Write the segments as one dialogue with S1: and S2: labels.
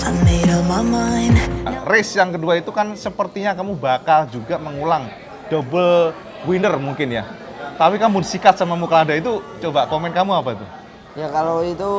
S1: I made up my mind.
S2: Race yang kedua itu kan sepertinya kamu bakal juga mengulang double winner mungkin ya. Tapi kamu disikat sama Mukada itu, coba komen kamu apa tuh?
S3: Ya kalau itu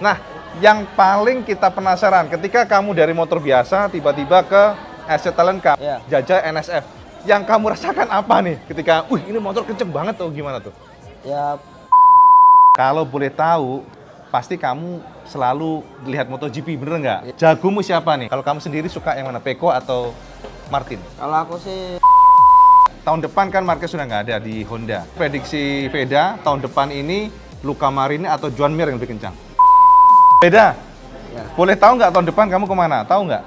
S2: Nah, yang paling kita penasaran ketika kamu dari motor biasa tiba-tiba ke Asia Talent Cup,
S3: Ya.
S2: jajah NSF. Yang kamu rasakan apa nih ketika, ini motor kenceng banget tuh, gimana tuh?
S3: ya
S2: Kalau boleh tahu, pasti kamu selalu lihat MotoGP, bener nggak? Jagomu siapa nih? Kalau kamu sendiri suka yang mana, Pecco atau Martin?
S3: kalau aku sih
S2: Tahun depan kan Marquez sudah nggak ada di Honda. Prediksi Veda, tahun depan ini Luca Marini atau Joan Mir yang lebih kencang? Veda,
S3: ya,
S2: boleh tahu nggak tahun depan kamu kemana? Tahu nggak?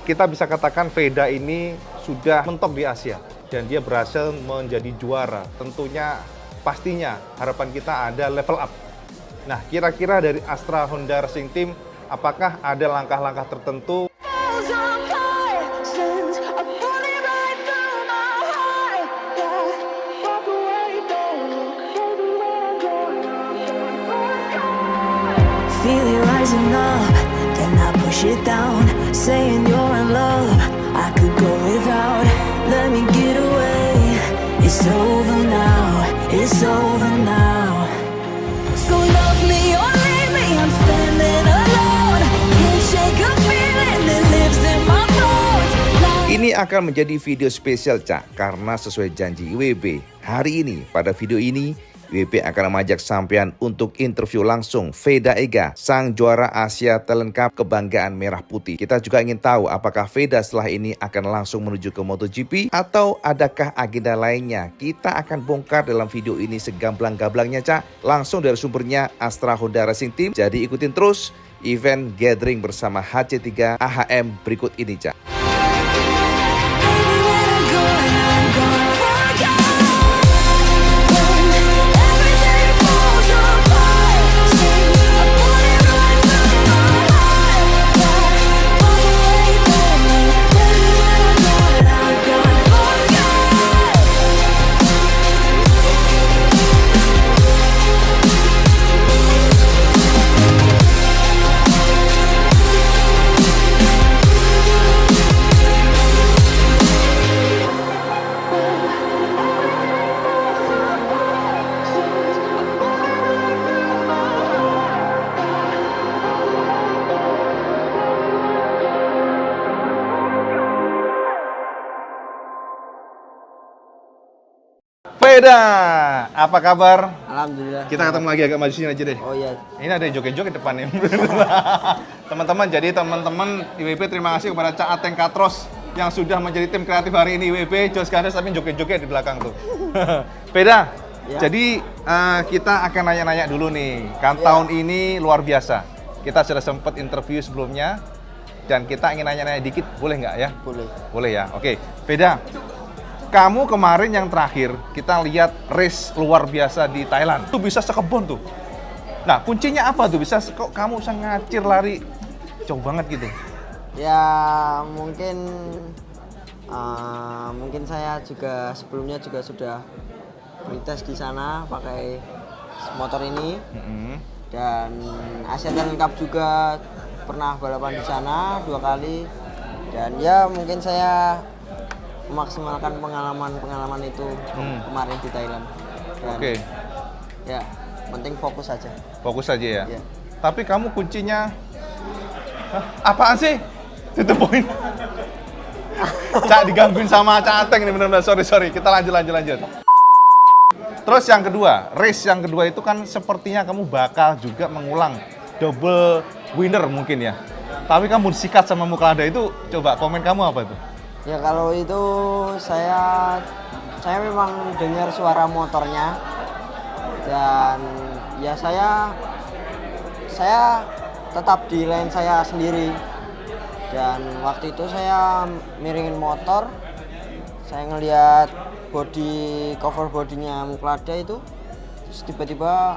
S2: Kita bisa katakan Veda ini sudah mentok di Asia. Dan dia berhasil menjadi juara. Tentunya, pastinya harapan kita ada level up. Nah, kira-kira dari Astra Honda Racing Team, apakah ada langkah-langkah tertentu
S1: Feel it rising up, then I push it down. Saying you're in love, I could go without. Let me get away. It's over now, it's over now. So love me or leave me, I'm standing alone. Can't shake a feeling that lives in my bones.
S4: Ini akan menjadi video spesial, Cak, karena sesuai janji IWB. Hari ini, pada video ini, IWB akan mengajak sampean untuk interview langsung Veda Ega, sang juara Asia Talent Cup kebanggaan merah putih. Kita juga ingin tahu apakah Veda setelah ini akan langsung menuju ke MotoGP atau adakah agenda lainnya. Kita akan bongkar dalam video ini segamblang-gamblangnya, Cak. Langsung dari sumbernya Astra Honda Racing Team. Jadi ikutin terus event gathering bersama HC3 AHM berikut ini, Cak.
S2: Veda, apa kabar?
S3: alhamdulillah.
S2: Kita ketemu lagi agak maju sini aja deh.
S3: Oh iya.
S2: Ini ada joget-joget depannya. Teman-teman, jadi teman-teman IWB terima kasih kepada Cak Ateng Katros yang sudah menjadi tim kreatif hari ini IWB. Jos Gandes tapi joget-joget di belakang tuh. Veda,
S3: Ya.
S2: jadi kita akan nanya-nanya dulu nih. Kan
S3: Ya.
S2: tahun ini luar biasa. Kita sudah sempat interview sebelumnya dan kita ingin nanya-nanya dikit, boleh nggak ya?
S3: Boleh.
S2: Boleh ya, oke. Veda, kamu kemarin yang terakhir kita lihat race luar biasa di Thailand. Itu bisa sekebon tuh. Nah, kuncinya apa tuh? Bisa kok kamu bisa ngacir lari jauh banget gitu?
S3: Ya mungkin saya juga sebelumnya juga sudah tes di sana pakai motor ini. Dan Asia Talent Cup juga pernah balapan di sana 2 kali. Dan ya mungkin saya memaksimalkan pengalaman itu kemarin di Thailand. Dan
S2: Oke.
S3: ya penting fokus saja.
S2: Fokus aja ya.
S3: Iya.
S2: Tapi kamu kuncinya apaan sih? To the point. Cak digangguin sama Cak Ateng ini benar-benar. Sorry. Kita lanjut. Terus yang kedua, race yang kedua itu kan sepertinya kamu bakal juga mengulang double winner mungkin ya. Tapi kamu disikat sama Mukada itu, coba komen kamu apa tuh?
S3: Ya kalau itu saya memang dengar suara motornya dan ya saya tetap di lane saya sendiri. Dan waktu itu saya miringin motor, saya ngelihat cover bodinya Mukada itu, terus tiba-tiba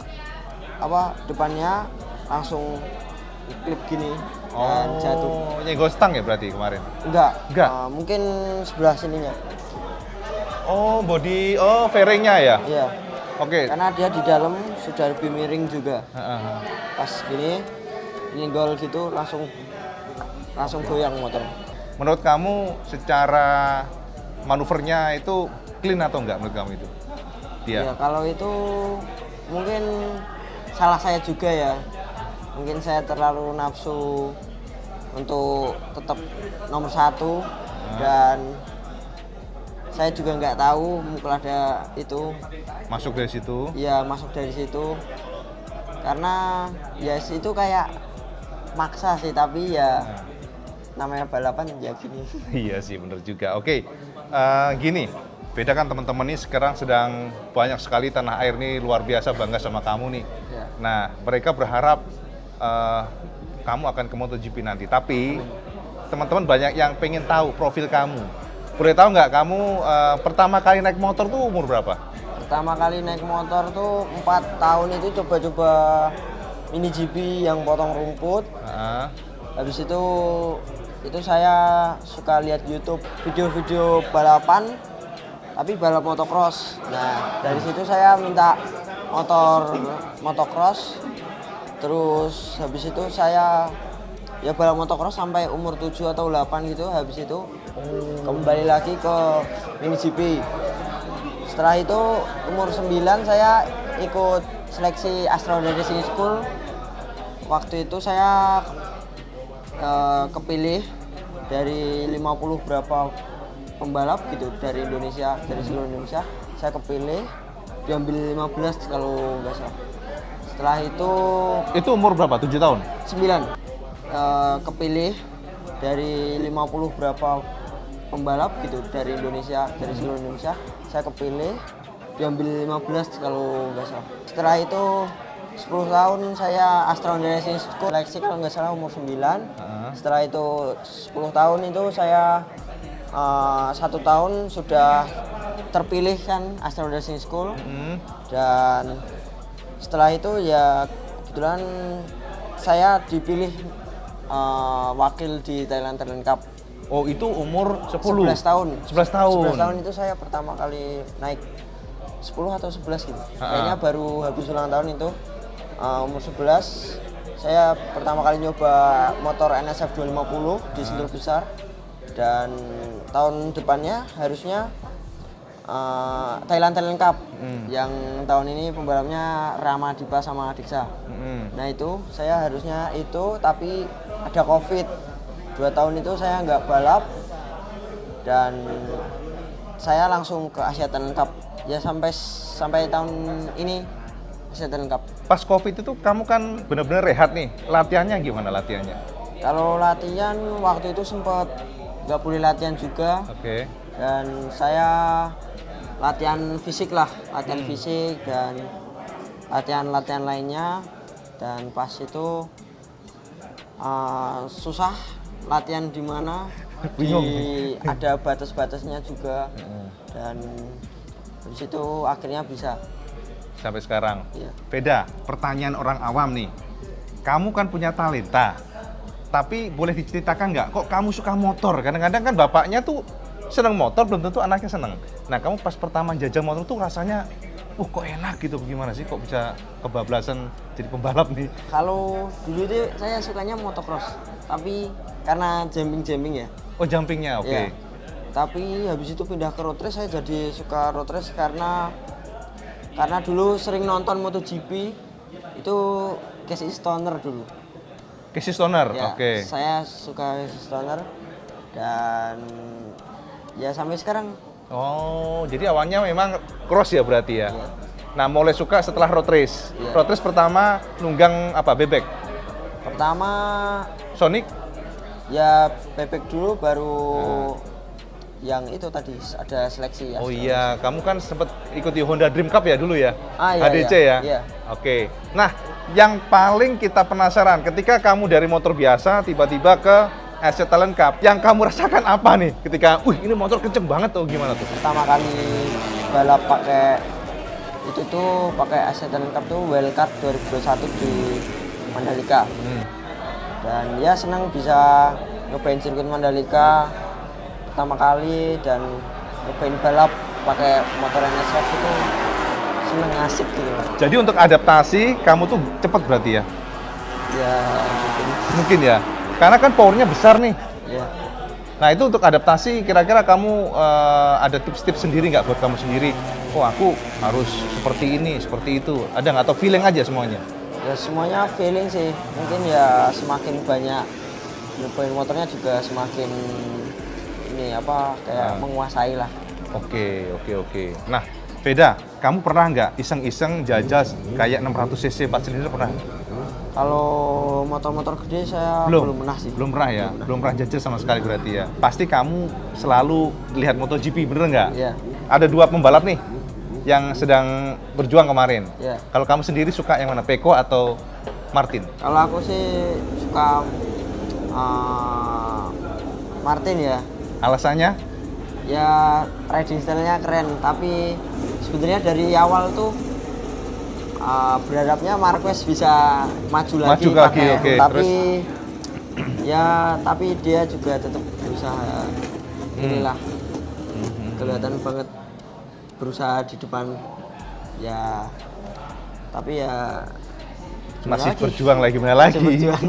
S3: depannya langsung klip gini dan jatuh.
S2: Nyenggol stang ya berarti kemarin?
S3: Enggak.
S2: Enggak?
S3: Mungkin sebelah sininya.
S2: Fairingnya ya?
S3: Iya.
S2: Oke.
S3: Karena dia di dalam sudah lebih miring juga. Pas gini nyenggol gitu langsung goyang motor.
S2: Menurut kamu secara manuvernya itu clean atau enggak menurut kamu itu?
S3: Ya kalau itu mungkin salah saya juga ya. Mungkin saya terlalu nafsu untuk tetap nomor 1 dan saya juga nggak tahu mungkin ada itu
S2: Masuk dari situ?
S3: ya masuk dari situ karena ya itu kayak maksa sih, tapi ya namanya balapan ya gini.
S2: Iya sih, bener juga. Oke, gini, beda kan teman-teman nih sekarang sedang banyak sekali tanah air nih luar biasa bangga sama kamu nih.
S3: Ya.
S2: Nah, mereka berharap kamu akan ke MotoGP nanti. Tapi teman-teman banyak yang pengen tahu profil kamu. Boleh tahu nggak kamu pertama kali naik motor tuh umur berapa?
S3: Pertama kali naik motor tuh 4 tahun itu coba-coba mini GP yang potong rumput. Habis itu saya suka lihat YouTube video-video balapan, tapi balap motocross. Nah dari situ saya minta motor motocross. Terus habis itu saya ya balap motocross sampai umur 7 atau 8 gitu. Habis itu kembali lagi ke mini GP. Setelah itu umur 9 saya ikut seleksi Astro Racing School. Waktu itu saya kepilih dari 50 berapa pembalap gitu dari Indonesia, dari seluruh Indonesia. Saya kepilih diambil 15 kalau nggak salah. Setelah itu
S2: umur berapa? 7 tahun?
S3: 9 kepilih dari 50 berapa pembalap gitu dari Indonesia, dari seluruh Indonesia. Saya kepilih diambil 15 kalau nggak salah. Setelah itu 10 tahun saya Astro Racing School seleksi kalau nggak salah umur 9. Setelah itu 10 tahun itu saya 1 tahun sudah terpilih kan Astro Racing School. Dan setelah itu ya kebetulan saya dipilih wakil di Thailand Talent Cup.
S2: Oh, itu umur 10?
S3: 11 tahun.
S2: 11 tahun?
S3: 11 tahun itu saya pertama kali naik 10 atau 11 gitu. Kayaknya baru habis ulang tahun itu. Umur 11 saya pertama kali nyoba motor NSF 250 di Sentul Besar. Dan tahun depannya harusnya Thailand Talent Cup yang tahun ini pembalapnya Rama Dipa sama Diksa. Nah itu saya harusnya itu, tapi ada COVID. 2 tahun itu saya nggak balap dan saya langsung ke Asia Talent Cup ya sampai tahun ini Asia Talent Cup.
S2: Pas COVID itu kamu kan benar-benar rehat nih. Latihannya gimana latihannya?
S3: Kalau latihan waktu itu sempat nggak boleh latihan juga.
S2: Oke.
S3: Dan saya latihan fisik lah, latihan fisik dan latihan lainnya. Dan pas itu susah latihan di mana, ada batas-batasnya juga. Dan habis itu akhirnya bisa
S2: sampai sekarang.
S3: Iya.
S2: Beda, pertanyaan orang awam nih. Kamu kan punya talenta, tapi boleh diceritakan nggak, kok kamu suka motor? Kadang-kadang kan bapaknya tuh seneng motor, belum tentu anaknya seneng. Nah, kamu pas pertama jajal motor tuh rasanya, kok enak gitu, gimana sih? Kok bisa kebablasan jadi pembalap nih?
S3: Kalau dulu itu saya sukanya motocross, tapi karena jumping ya.
S2: Oh, jumpingnya, oke.
S3: Ya. Tapi habis itu pindah ke road race, saya jadi suka road race karena dulu sering nonton MotoGP itu Casey Stoner dulu.
S2: Casey Stoner,
S3: Ya,
S2: oke.
S3: saya suka Casey Stoner dan ya sampai sekarang.
S2: Oh, jadi awalnya memang cross ya berarti ya?
S3: Iya.
S2: Nah, mulai suka setelah road race.
S3: Iya.
S2: Road race pertama nunggang apa, bebek?
S3: Pertama
S2: Sonic?
S3: ya bebek dulu, baru yang itu tadi ada seleksi.
S2: Oh
S3: Astro.
S2: iya, kamu kan sempat ikuti Honda Dream Cup ya dulu ya?
S3: Iya,
S2: HDC
S3: iya.
S2: ya?
S3: Iya.
S2: Oke. Nah, yang paling kita penasaran ketika kamu dari motor biasa tiba-tiba ke Asia Talent Cup, yang kamu rasakan apa nih ketika, ini motor kenceng banget tuh, gimana tuh?
S3: Pertama kali balap pakai itu tuh pakai Asia Talent Cup tuh Wildcard 2021 di Mandalika. Dan ya senang bisa nyobain sirkuit Mandalika pertama kali dan nyobain balap pakai motor NSF itu seneng, asik gitu.
S2: Jadi untuk adaptasi kamu tuh cepet berarti ya?
S3: Ya,
S2: Mungkin ya. Karena kan powernya besar nih.
S3: ya.
S2: Nah itu untuk adaptasi, kira-kira kamu ada tips-tips sendiri nggak buat kamu sendiri? Oh aku harus seperti ini, seperti itu. Ada nggak? Atau feeling aja semuanya?
S3: Ya semuanya feeling sih. Mungkin ya semakin banyak nyobain motornya juga semakin ini apa kayak menguasai lah.
S2: Oke. Nah, Veda, kamu pernah nggak iseng-iseng jajas kayak 600 cc 4 silinder pernah?
S3: Kalau motor-motor gede saya belum pernah sih.
S2: Belum pernah ya? Belum pernah jajas sama sekali berarti ya? Pasti kamu selalu lihat MotoGP, bener nggak?
S3: Iya.
S2: Ada 2 pembalap nih yang sedang berjuang kemarin.
S3: Iya.
S2: Kalau kamu sendiri suka yang mana, Peko atau Martin?
S3: Kalau aku sih suka Martin ya.
S2: Alasannya?
S3: Ya riding style-nya keren, tapi sebenarnya dari awal tuh berharapnya Marquez bisa maju lagi
S2: lagi, oke.
S3: tapi ya tapi dia juga tetap berusaha. Inilah kelihatan banget berusaha di depan ya, tapi ya
S2: Masih
S3: lagi.
S2: berjuang lagi, gimana lagi?
S3: Masih berjuang.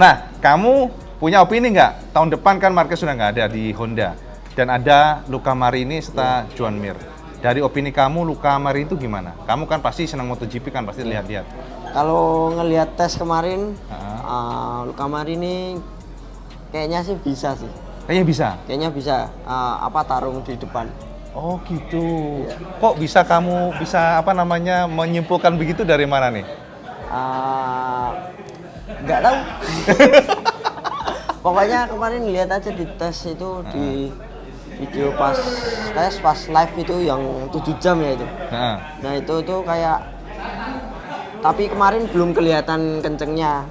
S2: Nah, kamu punya opini nggak? Tahun depan kan Marquez sudah nggak ada di Honda. Dan ada Luca Marini serta Joan Mir. Dari opini kamu, Luca Marini itu gimana? Kamu kan pasti senang MotoGP kan, pasti lihat-lihat.
S3: Kalau ngelihat tes kemarin, Luca Marini kayaknya sih bisa sih.
S2: Kayaknya bisa?
S3: Kayaknya bisa tarung di depan.
S2: Oh gitu. Kok bisa kamu menyimpulkan begitu dari mana nih?
S3: Nggak tahu. Pokoknya kemarin lihat aja di tes itu di video pas live itu yang 7 jam ya itu. Nah itu kayak, tapi kemarin belum kelihatan kencengnya.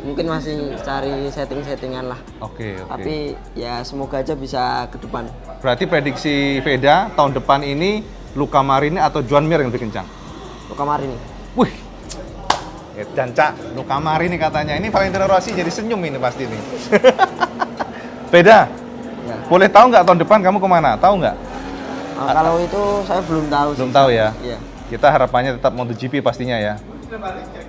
S3: Mungkin masih cari settingan lah.
S2: Oke.
S3: Tapi ya semoga aja bisa ke depan.
S2: Berarti prediksi Veda tahun depan ini Luca Marini atau Joan Mir yang lebih kencang?
S3: Luca Marini.
S2: Wih. Dan Cak, Luca Marini katanya. Ini Valentino Rossi jadi senyum ini pasti nih. Veda,
S3: Ya.
S2: boleh tahu nggak tahun depan kamu kemana? Tahu nggak?
S3: Kalau itu saya belum tahu.
S2: Belum tahu ya?
S3: Iya.
S2: Kita harapannya tetap MotoGP pastinya ya.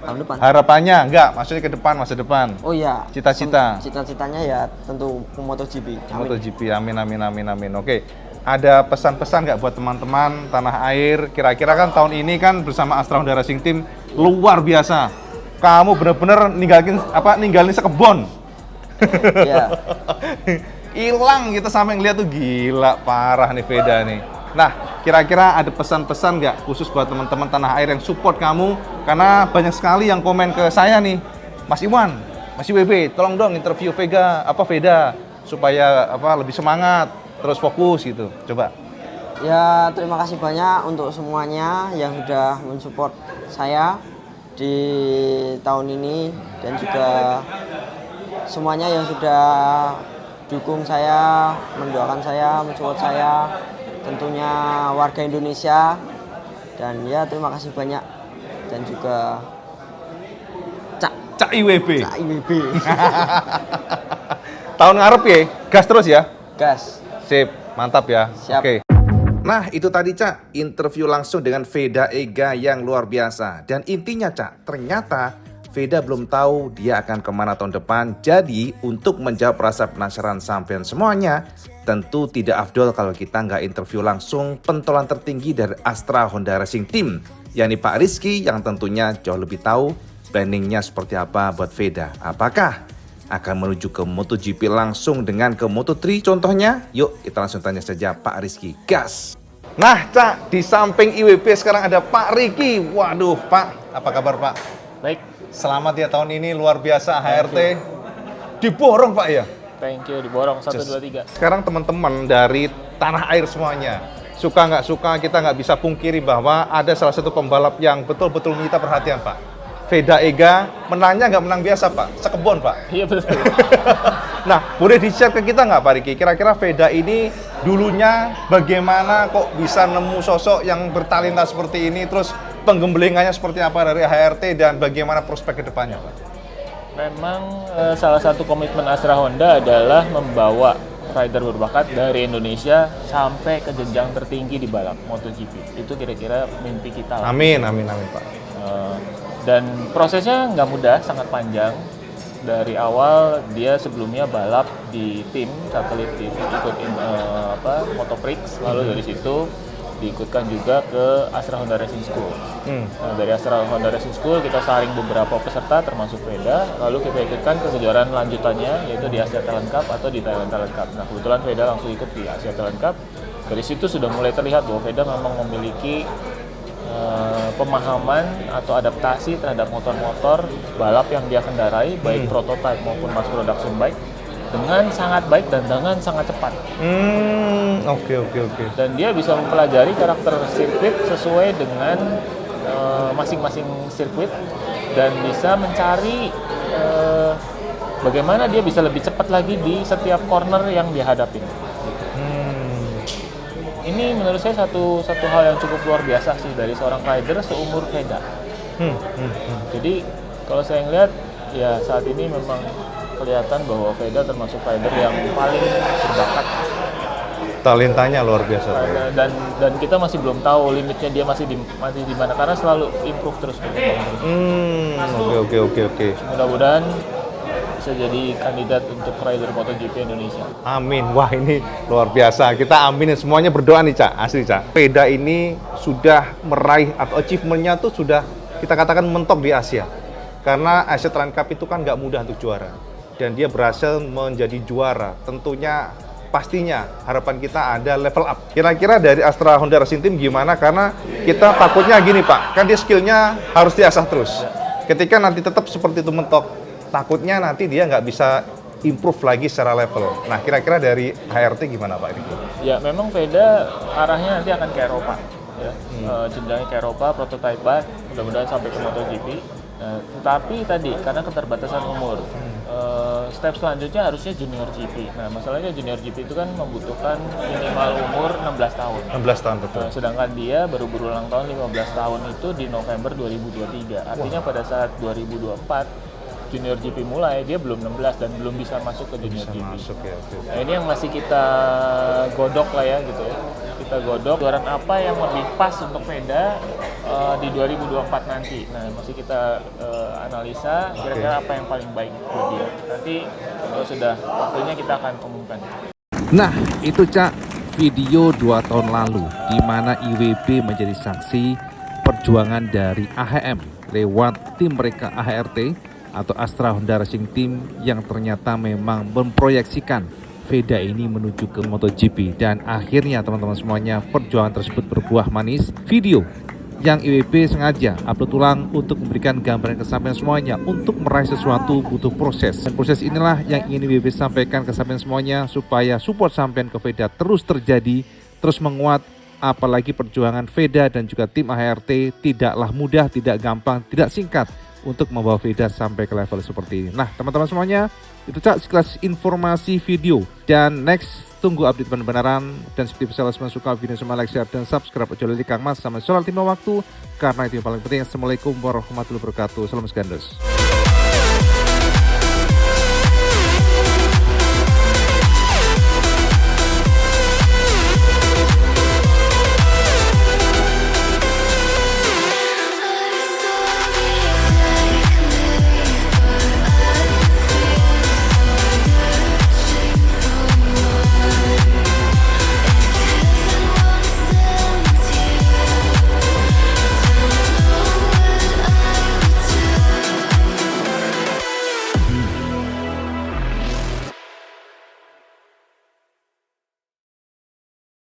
S3: Tahun depan.
S2: Harapannya enggak, maksudnya ke depan, masa depan.
S3: Oh iya.
S2: Cita-cita.
S3: Cita-citanya ya tentu ke MotoGP. Amin.
S2: MotoGP, amin. Oke, ada pesan-pesan nggak buat teman-teman tanah air? Kira-kira kan tahun ini kan bersama Astra Honda Racing Team luar biasa. Kamu bener-bener ninggalin sekebon.
S3: Iya.
S2: Hilang kita sampai ngeliat tuh, gila parah nih Veda nih. Nah, kira-kira ada pesan-pesan nggak khusus buat teman-teman tanah air yang support kamu? Karena banyak sekali yang komen ke saya nih, Mas Iwan, Mas IWB, tolong dong interview Veda supaya lebih semangat, terus fokus gitu. Coba.
S3: Ya terima kasih banyak untuk semuanya yang sudah mensupport saya di tahun ini, dan juga semuanya yang sudah dukung saya, mendoakan saya, mensupport saya, tentunya warga Indonesia, dan ya terima kasih banyak, dan juga
S2: Cak IWB.
S3: Cak IWB.
S2: Tahun ngarep ya, gas terus ya.
S3: Gas.
S2: Sip, mantap ya.
S3: Siap.
S2: Oke.
S4: Nah itu tadi Cak, interview langsung dengan Veda Ega yang luar biasa. Dan intinya Cak, ternyata Veda belum tahu dia akan kemana tahun depan. Jadi untuk menjawab rasa penasaran sampean semuanya, tentu tidak afdol kalau kita nggak interview langsung pentolan tertinggi dari Astra Honda Racing Team, yakni Pak Rizky yang tentunya jauh lebih tahu planningnya seperti apa buat Veda. Apakah akan menuju ke MotoGP langsung dengan ke Moto3 contohnya? Yuk kita langsung tanya saja Pak Rizky. Gas!
S2: Nah, Cak, di samping IWB sekarang ada Pak Riki. Waduh, Pak, apa kabar Pak?
S5: Baik,
S2: Selamat ya tahun ini, luar biasa HRT. Diborong Pak ya?
S5: thank you, diborong 1, 2, 3.
S2: Sekarang teman-teman dari tanah air semuanya, suka nggak suka kita nggak bisa pungkiri bahwa ada salah satu pembalap yang betul-betul menyita perhatian Pak. Veda Ega, menangnya nggak menang biasa Pak, sekebon Pak.
S5: Iya betul.
S2: Nah, boleh di-share ke kita nggak Pak Riki? Kira-kira Veda ini dulunya bagaimana kok bisa nemu sosok yang bertalenta seperti ini, terus penggemblengannya seperti apa dari HRT dan bagaimana prospek ke depannya Pak?
S5: Memang salah satu komitmen Astra Honda adalah membawa rider berbakat dari Indonesia sampai ke jenjang tertinggi di balap MotoGP. Itu kira-kira mimpi kita lah.
S2: Amin Pak.
S5: Dan prosesnya nggak mudah, sangat panjang. Dari awal dia sebelumnya balap di tim satelit tim ikut Motoprix, lalu dari situ diikutkan juga ke Astra Honda Racing School. Nah, dari Astra Honda Racing School kita saring beberapa peserta termasuk Veda, lalu kita ikutkan ke kejuaraan lanjutannya yaitu di Asia Talent Cup atau di Thailand Talent Cup. Nah, kebetulan Veda langsung ikut di Asia Talent Cup. Dari situ sudah mulai terlihat bahwa Veda memang memiliki pemahaman atau adaptasi terhadap motor-motor balap yang dia kendarai, baik prototype maupun mass production bike, dengan sangat baik dan dengan sangat cepat.
S2: Oke.
S5: Dan dia bisa mempelajari karakter sirkuit sesuai dengan masing-masing sirkuit dan bisa mencari bagaimana dia bisa lebih cepat lagi di setiap corner yang dia hadapin. Ini menurut saya satu hal yang cukup luar biasa sih dari seorang rider seumur Veda. Jadi kalau saya ngeliat ya saat ini memang kelihatan bahwa Veda termasuk rider yang paling berbakat.
S2: Talentanya luar biasa.
S5: Dan kita masih belum tahu limitnya dia masih di mana karena selalu improve terus.
S2: Oke.
S5: Mudah-mudahan bisa jadi kandidat untuk rider MotoGP Indonesia.
S2: Amin. Wah, ini luar biasa. Kita aminin semuanya, berdoa nih, Cak. Asli, Cak. Veda ini sudah meraih atau achievementnya tuh sudah kita katakan mentok di Asia. Karena Asia Talent Cup itu kan nggak mudah untuk juara. Dan dia berhasil menjadi juara. Tentunya pastinya harapan kita ada level up. Kira-kira dari Astra Honda Racing Team gimana? Karena kita takutnya gini, Pak. Kan dia skillnya harus diasah terus. Ketika nanti tetap seperti itu mentok, takutnya nanti dia nggak bisa improve lagi secara level. Nah, kira-kira dari HRT gimana, Pak? Ini?
S5: Ya, memang Veda arahnya nanti akan ke Eropa. Ya. Jenjangnya ke Eropa, prototype bike, mudah-mudahan sampai ke MotoGP. Tetapi tadi, karena keterbatasan umur, step selanjutnya harusnya Junior GP. Nah, masalahnya Junior GP itu kan membutuhkan minimal umur 16 tahun.
S2: 16 tahun, betul.
S5: Sedangkan dia baru berulang tahun 15 tahun itu di November 2023. Artinya pada saat 2024, Junior GP mulai, dia belum 16 dan belum bisa masuk ke Junior GP. Nah, ini yang masih kita godok lah ya gitu ya. Kita godok kejuaraan apa yang lebih pas untuk Veda di 2024 nanti. Nah, masih kita analisa kira-kira apa yang paling baik buat dia. Nanti kalau sudah waktunya kita akan umumkan.
S4: Nah, itu Cak, video 2 tahun lalu di mana IWB menjadi saksi perjuangan dari AHM lewat tim mereka AHRT atau Astra Honda Racing Team yang ternyata memang memproyeksikan Veda ini menuju ke MotoGP. Dan akhirnya teman-teman semuanya, perjuangan tersebut berbuah manis. Video yang IWB sengaja upload ulang untuk memberikan gambaran kesampaian semuanya. Untuk meraih sesuatu butuh proses, dan proses inilah yang ingin IWB sampaikan ke sampean semuanya supaya support sampean ke Veda terus terjadi, terus menguat. Apalagi perjuangan Veda dan juga tim AHRT tidaklah mudah, tidak gampang, tidak singkat untuk membawa Veda sampai ke level seperti ini. Nah, teman-teman semuanya, itu Cak sekelas informasi video. Dan next, tunggu update benar-benaran. Dan seperti biasa, kalau suka video semua, like, share, dan subscribe. Ojo lali Kang Mas sama soal timah waktu, karena itu yang paling penting. Assalamualaikum warahmatullahi wabarakatuh. Salam segandos.